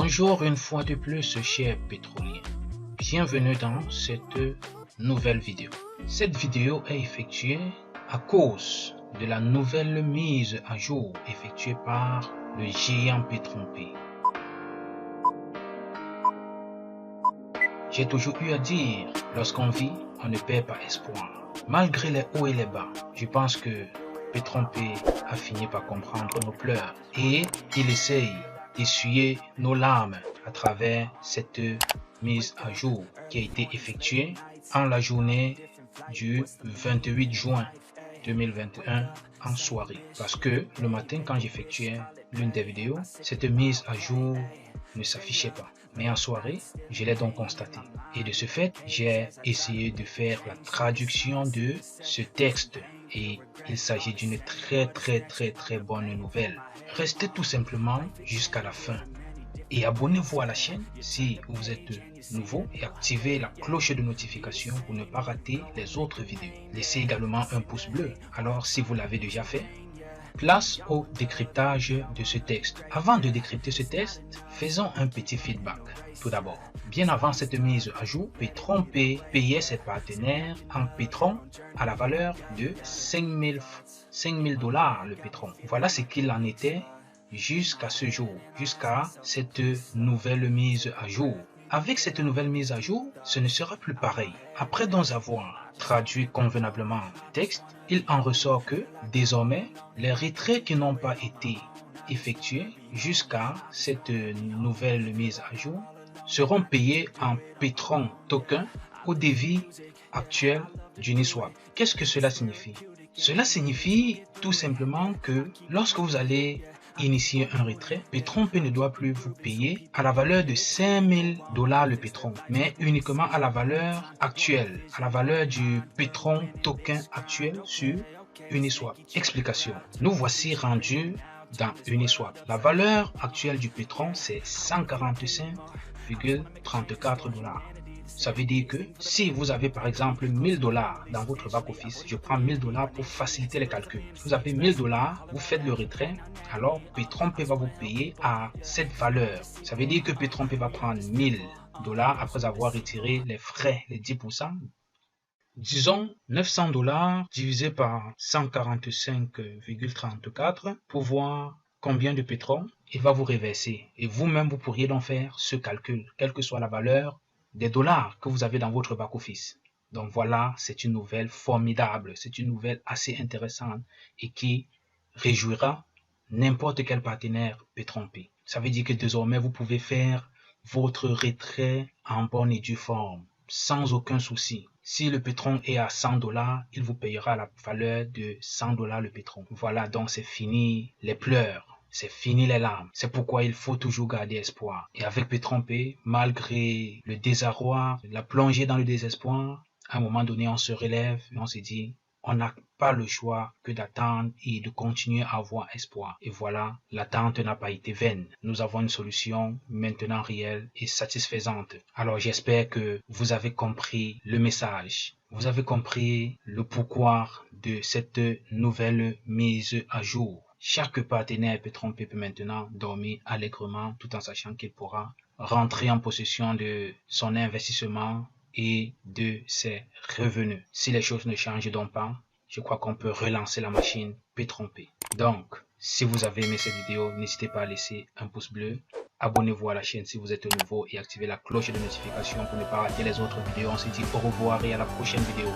Bonjour une fois de plus, chers pétroliers. Bienvenue dans cette nouvelle vidéo. Cette vidéo est effectuée à cause de la nouvelle mise à jour effectuée par le géant Petron-P. J'ai toujours eu à dire, lorsqu'on vit, on ne perd pas espoir. Malgré les hauts et les bas, je pense que Petron-P a fini par comprendre nos pleurs et il essaye d'essuyer nos larmes à travers cette mise à jour qui a été effectuée en la journée du 28 juin 2021 en soirée. Parce que le matin, quand j'effectuais l'une des vidéos, cette mise à jour ne s'affichait pas. Mais en soirée, je l'ai donc constaté. Et de ce fait, j'ai essayé de faire la traduction de ce texte. Et il s'agit d'une très bonne nouvelle. Restez tout simplement jusqu'à la fin. Et abonnez-vous à la chaîne si vous êtes nouveau et activez la cloche de notification pour ne pas rater les autres vidéos. Laissez également un pouce bleu. Alors si vous l'avez déjà fait, place au décryptage de ce texte. Avant de décrypter ce texte, faisons un petit feedback. Tout d'abord, bien avant cette mise à jour, Petron-P payait ses partenaires en pétrole à la valeur de 5 000 $ le pétrole. Voilà ce qu'il en était jusqu'à ce jour, jusqu'à cette nouvelle mise à jour. Avec cette nouvelle mise à jour, ce ne sera plus pareil. Après donc avoir traduit convenablement le texte, il en ressort que, désormais, les retraits qui n'ont pas été effectués jusqu'à cette nouvelle mise à jour seront payés en Petron token au devis actuel d'Uniswap. Qu'est-ce que cela signifie? Cela signifie tout simplement que lorsque vous allez initier un retrait, Petron-P ne doit plus vous payer à la valeur de 5 000 $ le pétrole, mais uniquement à la valeur actuelle, à la valeur du pétrole token actuel sur Uniswap. Explication. Nous voici rendus dans Uniswap. La valeur actuelle du pétrole, c'est 145,34 $. Ça veut dire que si vous avez par exemple 1000 $ dans votre back-office, je prends 1000 $ pour faciliter les calculs. Vous avez 1000 $, vous faites le retrait, alors Petron-P va vous payer à cette valeur. Ça veut dire que Petron-P va prendre 1000 $ après avoir retiré les frais, les 10%. Disons 900 $ divisé par 145,34 pour voir combien de pétrole il va vous reverser. Et vous-même, vous pourriez donc faire ce calcul, quelle que soit la valeur des dollars que vous avez dans votre back-office. Donc voilà, c'est une nouvelle formidable, c'est une nouvelle assez intéressante et qui réjouira n'importe quel partenaire Petron-P. Ça veut dire que désormais, vous pouvez faire votre retrait en bonne et due forme, sans aucun souci. Si le pétrole est à 100 $, il vous payera la valeur de 100 $ le pétrole. Voilà, donc c'est fini les pleurs. C'est fini les larmes. C'est pourquoi il faut toujours garder espoir. Et avec Petron-P, malgré le désarroi, la plongée dans le désespoir, à un moment donné, on se relève et on se dit, on n'a pas le choix que d'attendre et de continuer à avoir espoir. Et voilà, l'attente n'a pas été vaine. Nous avons une solution maintenant réelle et satisfaisante. Alors j'espère que vous avez compris le message. Vous avez compris le pourquoi de cette nouvelle mise à jour. Chaque partenaire Petron-P peut maintenant dormir allègrement tout en sachant qu'il pourra rentrer en possession de son investissement et de ses revenus. Si les choses ne changent donc pas, je crois qu'on peut relancer la machine Petron-P. Donc, si vous avez aimé cette vidéo, n'hésitez pas à laisser un pouce bleu. Abonnez-vous à la chaîne si vous êtes nouveau et activez la cloche de notification pour ne pas rater les autres vidéos. On se dit au revoir et à la prochaine vidéo.